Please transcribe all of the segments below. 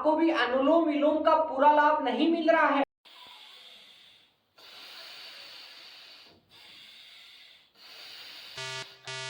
आपको भी अनुलोम विलोम का पूरा लाभ नहीं मिल रहा है?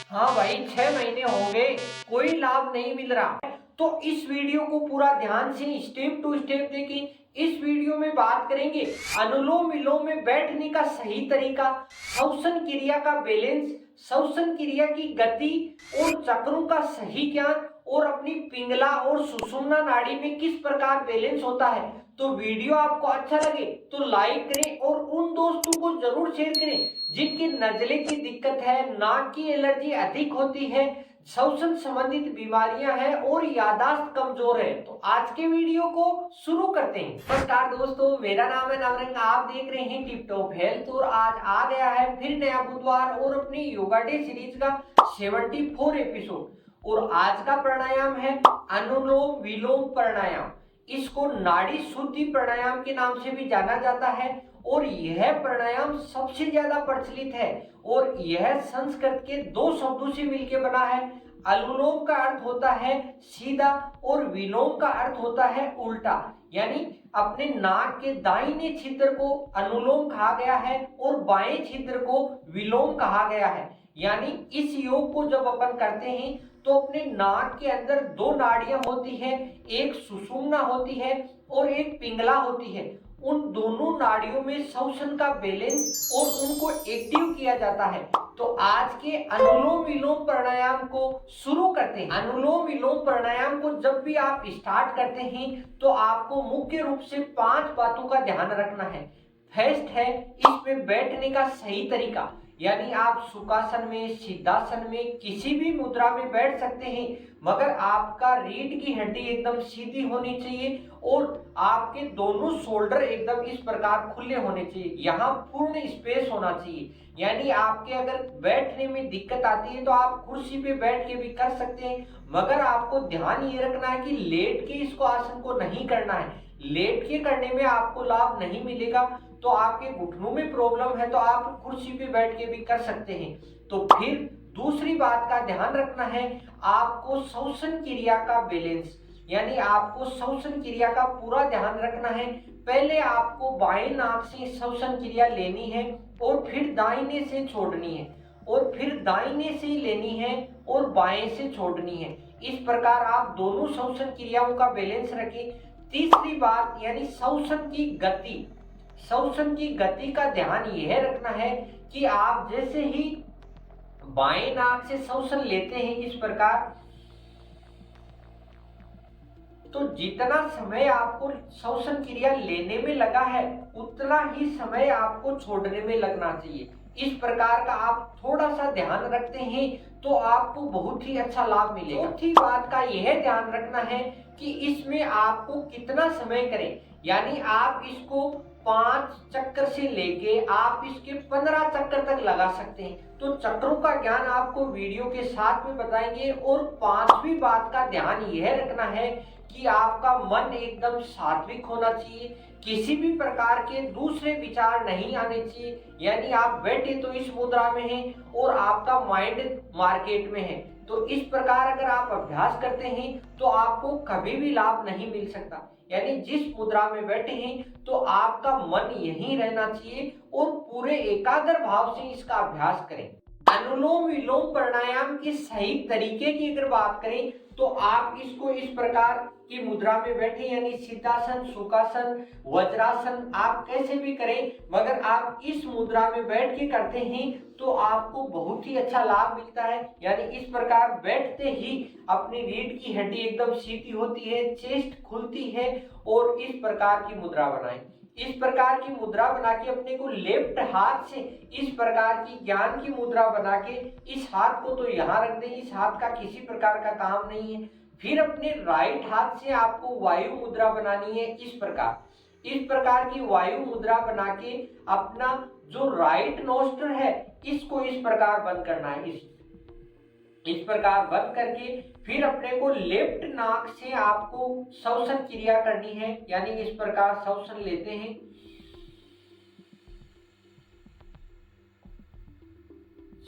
हाँ भाई, 6 महीने हो गए, कोई लाभ नहीं मिल रहा है। तो इस वीडियो को पूरा ध्यान से स्टेप टू स्टेप देखें। इस वीडियो में बात करेंगे अनुलोम विलोम में बैठने का सही तरीका, श्वसन क्रिया का बैलेंस, श्वसन क्रिया की गति और चक्रों का सही ज्ञान, और अपनी पिंगला और सुषुम्ना नाड़ी में किस प्रकार बैलेंस होता है। तो वीडियो आपको अच्छा लगे तो लाइक करें और उन दोस्तों को जरूर शेयर करें जिनकी नजले की दिक्कत है, नाक की एलर्जी अधिक होती है, श्वसन संबंधित बीमारियां हैं और याददाश्त कमजोर है। तो आज के वीडियो को शुरू करते हैं। नमस्कार दोस्तों, मेरा नाम है नवरंग, आप देख रहे हैं टिप टॉप हेल्थ। और आज आ गया है फिर नया बुधवार और अपनी योगा डे सीरीज का 74 एपिसोड। और आज का प्राणायाम है अनुलोम विलोम प्राणायाम। इसको नाड़ी शुद्धि प्राणायाम के नाम से भी जाना जाता है और यह प्राणायाम सबसे ज्यादा प्रचलित है। और यह संस्कृत के दो शब्दों से मिलकर बना है। अनुलोम का अर्थ होता है सीधा और विलोम का अर्थ होता है उल्टा। यानी अपने नाक के दाहिने छिद्र को अनुलोम कहा गया है और बाएं छिद्र को विलोम कहा गया है। यानी इस योग को जब अपन करते हैं तो अपने नाक के अंदर दो नाड़ियां होती है, एक सुषुम्ना होती है और एक पिंगला होती है। उन दोनों नाड़ियों में श्वसन का बैलेंस और उनको एक्टिव किया जाता है। तो आज के अनुलोम विलोम प्राणायाम को शुरू करते हैं। अनुलोम विलोम प्राणायाम को जब भी आप स्टार्ट करते हैं तो आपको मुख्य रूप से 5 बातों का ध्यान रखना है। फर्स्ट है इसमें बैठने का सही तरीका, यानी आप सुखासन में, सिद्धासन में, किसी भी मुद्रा में बैठ सकते हैं, मगर आपका रीढ़ की हड्डी एकदम सीधी होनी चाहिए और आपके दोनों शोल्डर एकदम इस प्रकार खुले होने चाहिए। यहाँ पूर्ण स्पेस होना चाहिए। यानी आपके अगर बैठने में दिक्कत आती है तो आप कुर्सी पे बैठ के भी कर सकते हैं, मगर आपको ध्यान ये रखना है कि लेट के इसको आसन को नहीं करना है। लेट के करने में आपको लाभ नहीं मिलेगा। तो आपके घुटनों में प्रॉब्लम है तो आप कुर्सी पे बैठ के भी कर सकते हैं। तो फिर दूसरी बात का ध्यान रखना है, आपको श्वसन क्रिया का बैलेंस, यानी आपको श्वसन क्रिया का पूरा ध्यान रखना है। पहले आपको बाएं नाक से श्वसन क्रिया लेनी है और फिर दाहिने से छोड़नी है, और फिर दाहिने से लेनी है और बाएं से छोड़नी है। इस प्रकार आप दोनों श्वसन क्रियाओं का बैलेंस रखें। तीसरी बात यानी श्वसन की गति, श्वसन की गति का ध्यान यह रखना है कि आप जैसे ही बाएं नाक से श्वसन लेते हैं इस प्रकार, तो जितना समय आपको श्वसन क्रिया लेने में लगा है उतना ही समय आपको छोड़ने में लगना चाहिए। इस प्रकार का आप थोड़ा सा ध्यान रखते हैं तो आपको बहुत ही अच्छा लाभ मिलेगा। चौथी बात का यह ध्यान रखना है कि इसमें आपको कितना समय करें, यानी आप इसको 5 चक्कर से लेके आप इसके 15 चक्कर तक लगा सकते हैं। तो चक्रों का ज्ञान आपको वीडियो के साथ में बताएंगे। और 5वीं बात का ध्यान यह रखना है कि आपका मन एकदम सात्विक होना चाहिए, किसी भी प्रकार के दूसरे विचार नहीं आने चाहिए। यानी आप बैठे तो इस मुद्रा में हैं और आपका माइंड मार्केट में है। तो इस प्रकार अगर आप अभ्यास करते हैं तो आपको कभी भी लाभ नहीं मिल सकता। यानी जिस मुद्रा में बैठे हैं तो आपका मन यहीं रहना चाहिए और पूरे एकाग्र भाव से इसका अभ्यास करें। अनुलोम विलोम प्राणायाम के सही तरीके की अगर बात करें तो आप इसको इस प्रकार की मुद्रा में बैठे, यानी सिद्धासन, सुखासन, वज्रासन, आप कैसे भी करें, मगर आप इस मुद्रा में बैठ के करते हैं तो आपको बहुत ही अच्छा लाभ मिलता है। यानी इस प्रकार बैठते ही अपनी रीढ़ की हड्डी एकदम सीधी होती है, चेस्ट खुलती है। और इस प्रकार की मुद्रा बनाएं। इस प्रकार की मुद्रा बना के अपने को लेफ्ट हाथ से इस प्रकार की ज्ञान की मुद्रा बना के इस हाथ को तो यहाँ रख दें, इस हाथ का किसी प्रकार का काम नहीं है। फिर अपने राइट हाथ से आपको वायु मुद्रा बनानी है। इस प्रकार की वायु मुद्रा बना के अपना जो राइट नोस्ट्रल है इसको इस प्रकार बंद करना है। इस प्रकार बंद करके फिर अपने को लेफ्ट नाक से आपको श्वसन क्रिया करनी है। यानी इस प्रकार श्वसन लेते हैं,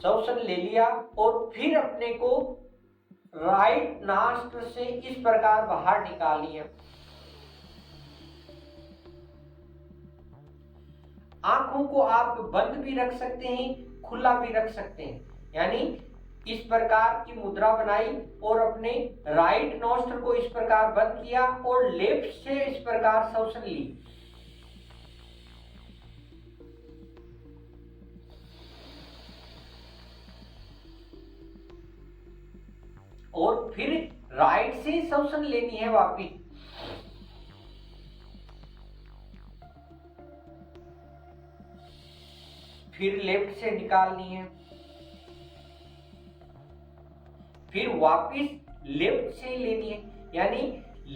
श्वसन ले लिया और फिर अपने को राइट नाक से इस प्रकार बाहर निकाल लिया। आंखों को आप बंद भी रख सकते हैं, खुला भी रख सकते हैं। यानी इस प्रकार की मुद्रा बनाई और अपने राइट नोस्ट्रल को इस प्रकार बंद किया और लेफ्ट से इस प्रकार श्वसन ली। और फिर राइट से श्वसन लेनी है वापिस। फिर लेफ्ट से निकालनी है, फिर वापिस लेफ्ट से लेनी है। यानी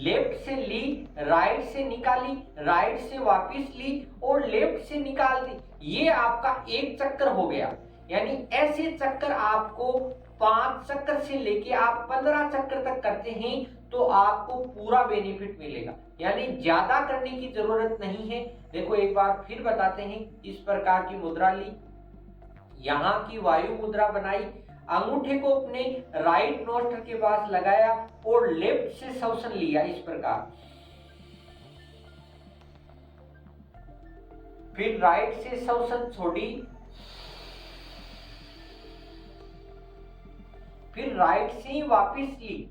लेफ्ट से ली, राइट से निकाली, राइट से वापिस ली और लेफ्ट से निकाल दी। ये आपका एक चक्कर हो गया। यानी ऐसे चक्कर आपको 5 चक्कर से लेके आप 15 चक्कर तक करते हैं तो आपको पूरा बेनिफिट मिलेगा। यानी ज्यादा करने की जरूरत नहीं है। देखो एक बार फिर बताते हैं। इस प्रकार की मुद्रा ली, यहाँ की वायु मुद्रा बनाई, अंगूठे को अपने राइट नोस्ट्रल के पास लगाया और लेफ्ट से श्वसन लिया इस प्रकार। फिर राइट से श्वसन छोड़ी, फिर राइट से वापिस ली,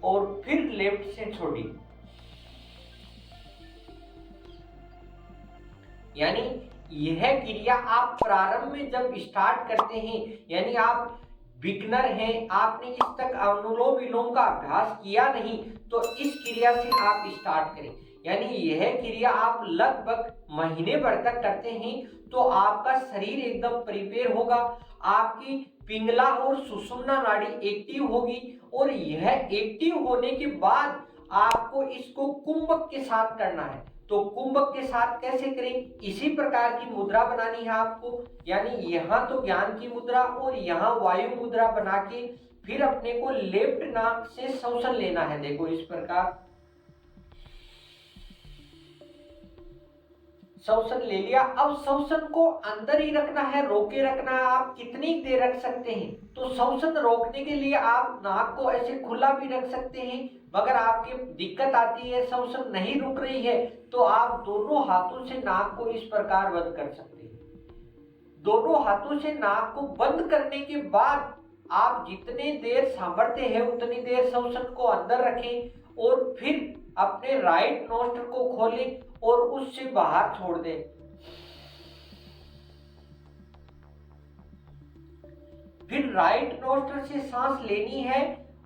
और फिर लेफ्ट से छोड़ी। यानी यह क्रिया आप प्रारंभ में जब स्टार्ट करते हैं, यानी आप बिगनर हैं, आपने इस तक अनुलोम विलोम का अभ्यास किया नहीं, तो इस क्रिया से आप स्टार्ट करें। यानी यह क्रिया आप लगभग महीने भर तक करते हैं तो आपका शरीर एकदम प्रिपेयर होगा, आपकी पिंगला और सुषुम्ना नाड़ी एक्टिव होगी, और यह एक्टिव होने के बाद आपको इसको कुंभक के साथ करना है। तो कुंभक के साथ कैसे करें? इसी प्रकार की मुद्रा बनानी है आपको। यानी यहाँ तो ज्ञान की मुद्रा और यहाँ वायु मुद्रा बना के फिर अपने को लेफ्ट नाक से श्वसन लेना है। देखो इस प्रकार श्वसन ले लिया। अब श्वसन को अंदर ही रखना है, रोके रखना है। आप कितनी देर रख सकते हैं? तो श्वसन रोकने के लिए आप नाक को ऐसे खुला भी रख सकते हैं। मगर आपकी दिक्कत आती है, श्वसन नहीं रुक रही है, तो आप दोनों हाथों से नाक को इस प्रकार बंद कर सकते हैं। दोनों हाथों से नाक को बंद करने के बाद आप जितने देर सामर्थ्य है उतनी देर श्वसन को अंदर रखें और फिर अपने राइट नोस्ट्रल को खोलें और उससे बाहर छोड़ दें। फिर राइट नोस्ट्रल से सांस लेनी है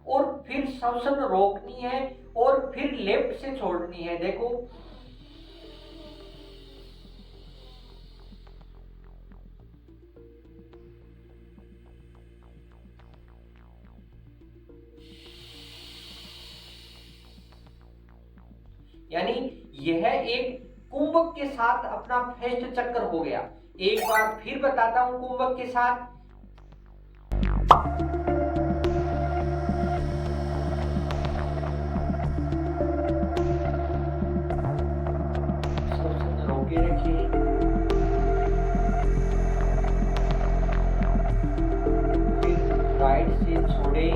और फिर श्वसन रोकनी है और फिर लेफ्ट से छोड़नी है। देखो यानी यह एक कुंभक के साथ अपना फर्स्ट चक्कर हो गया। एक बार फिर बताता हूं कुंभक के साथ। रोके रखिए, फिर राइट से छोड़े,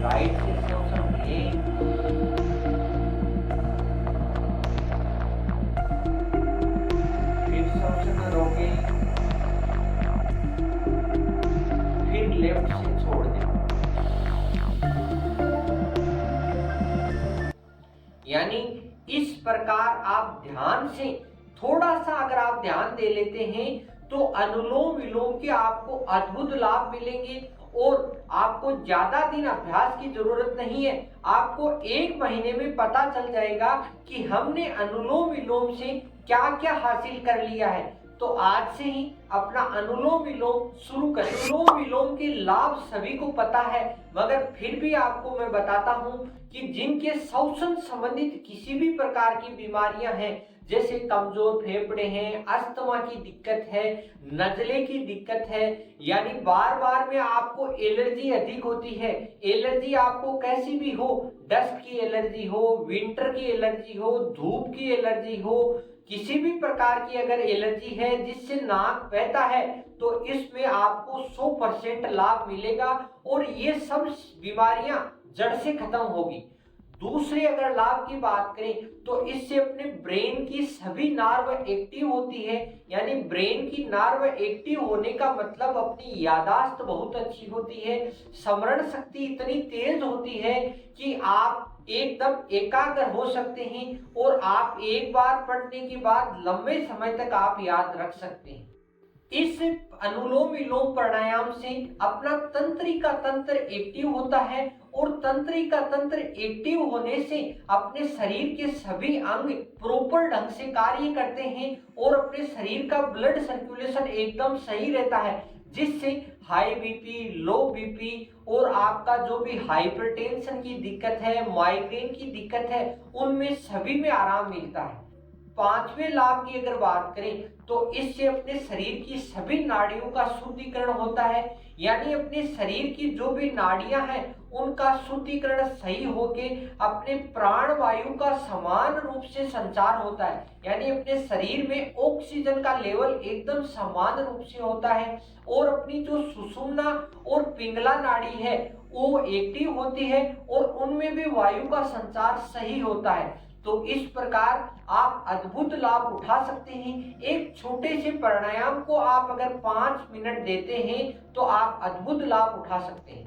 राइट से श्वसन लें, फिर श्वसन रोकें, फिर लेफ्ट से छोड़ दें। यानी इस प्रकार आप ध्यान से थोड़ा सा अगर आप ध्यान दे लेते हैं तो अनुलोम विलोम के आपको अद्भुत लाभ मिलेंगे और आपको ज्यादा दिन अभ्यास की जरूरत नहीं है। आपको 1 महीने में पता चल जाएगा कि हमने अनुलोम विलोम से क्या क्या हासिल कर लिया है। तो आज से ही अपना अनुलोम विलोम शुरू करें। अनुलोम विलोम के लाभ सभी को पता है, मगर फिर भी आपको मैं बताता हूं कि जिनके श्वसन संबंधित किसी भी प्रकार की बीमारियां हैं, जैसे कमजोर फेफड़े हैं, अस्थमा की दिक्कत है, नजले की दिक्कत है, यानी बार बार में आपको एलर्जी अधिक होती है, एलर्जी आपको कैसी भी हो, डस्ट की एलर्जी हो, विंटर की एलर्जी हो, धूप की एलर्जी हो, किसी भी प्रकार की अगर एलर्जी है जिससे नाक बहता है तो इसमें आपको 100% लाभ मिलेगा और ये सब बीमारियां जड़ से खत्म होगी। दूसरे अगर लाभ की बात करें तो इससे अपने ब्रेन की सभी नार्व एक्टिव होती है, यानी ब्रेन की नार्व एक्टिव होने का मतलब अपनी यादाश्त बहुत अच्छी होती है, स्मरण शक्ति इतनी तेज होती है कि आप एकदम एकाग्र हो सकते हैं और आप एक बार पढ़ने के बाद लंबे समय तक आप याद रख सकते हैं। इस अनुलोम विलोम प्राणायाम से अपना तंत्रिका तंत्र एक्टिव होता है और तंत्रिका तंत्र एक्टिव होने से अपने शरीर के सभी अंग प्रॉपर ढंग से कार्य करते हैं और अपने शरीर का ब्लड सर्कुलेशन एकदम सही रहता है, जिससे हाई बीपी, लो बीपी और आपका जो भी हाइपरटेंशन की दिक्कत है, माइग्रेन की दिक्कत है, उनमें सभी में आराम मिलता है। पांचवें लाभ की अगर बात करें तो इससे अपने शरीर की सभी नाड़ियों का शुद्धिकरण होता है, यानी अपने शरीर की जो भी नाड़ियां हैं उनका शुद्धिकरण सही होके अपने प्राण वायु का समान रूप से संचार होता है, यानी अपने शरीर में ऑक्सीजन का लेवल एकदम समान रूप से होता है और अपनी जो सुषुम्ना और पिंगला नाड़ी है वो एक्टिव होती है और उनमें भी वायु का संचार सही होता है। तो इस प्रकार आप अद्भुत लाभ उठा सकते हैं। एक छोटे से प्राणायाम को आप अगर 5 मिनट देते हैं तो आप अद्भुत लाभ उठा सकते हैं।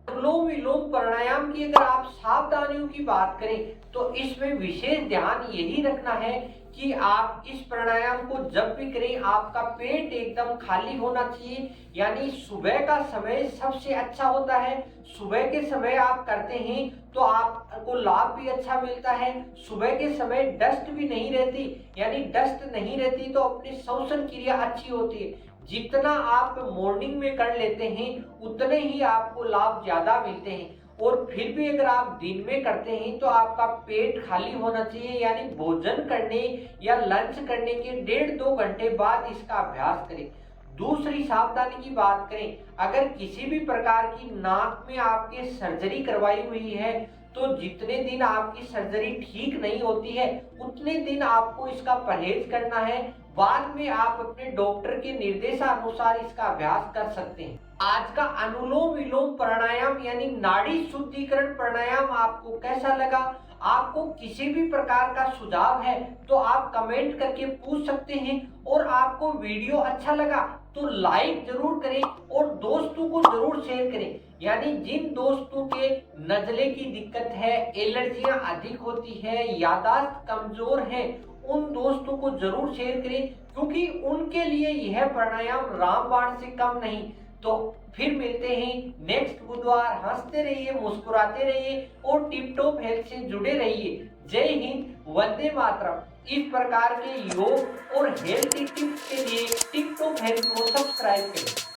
अनुलोम विलोम प्राणायाम की अगर आप सावधानियों की बात करें तो इसमें विशेष ध्यान यही रखना है कि आप इस प्राणायाम को जब भी करें आपका पेट एकदम खाली होना चाहिए, यानी सुबह का समय सबसे अच्छा होता है। सुबह के समय आप करते हैं तो आपको लाभ भी अच्छा मिलता है। सुबह के समय डस्ट भी नहीं रहती, यानी डस्ट नहीं रहती तो अपनी श्वसन क्रिया अच्छी होती है। जितना आप मॉर्निंग में कर लेते हैं उतने ही आपको लाभ ज्यादा मिलते हैं। और फिर भी अगर आप दिन में करते हैं तो आपका पेट खाली होना चाहिए, यानी भोजन करने या लंच करने के 1.5-2 घंटे बाद इसका अभ्यास करें। दूसरी सावधानी की बात करें, अगर किसी भी प्रकार की नाक में आपके सर्जरी करवाई हुई है तो जितने दिन आपकी सर्जरी ठीक नहीं होती है उतने दिन आपको इसका परहेज करना है। बाद में आप अपने डॉक्टर के निर्देशानुसार इसका अभ्यास कर सकते हैं। आज का अनुलोम विलोम प्राणायाम यानी नाड़ी शुद्धिकरण प्राणायाम आपको कैसा लगा? आपको किसी भी प्रकार का सुझाव है तो आप कमेंट करके पूछ सकते हैं। और आपको वीडियो अच्छा लगा तो लाइक जरूर करें और दोस्तों को जरूर शेयर करें, यानी जिन दोस्तों के नजले की दिक्कत है, एलर्जियां अधिक होती है, यादाश्त कमजोर है, उन दोस्तों को जरूर शेयर करें, क्योंकि उनके लिए यह प्राणायाम रामबाण से कम नहीं। तो फिर मिलते हैं नेक्स्ट बुधवार। हंसते रहिए, मुस्कुराते रहिए और टिप टॉप हेल्थ से जुड़े रहिए। जय हिंद, वंदे मातरम। इस प्रकार के योग और हेल्थ टिप्स के लिए टिप टॉप हेल्थ को सब्सक्राइब करें।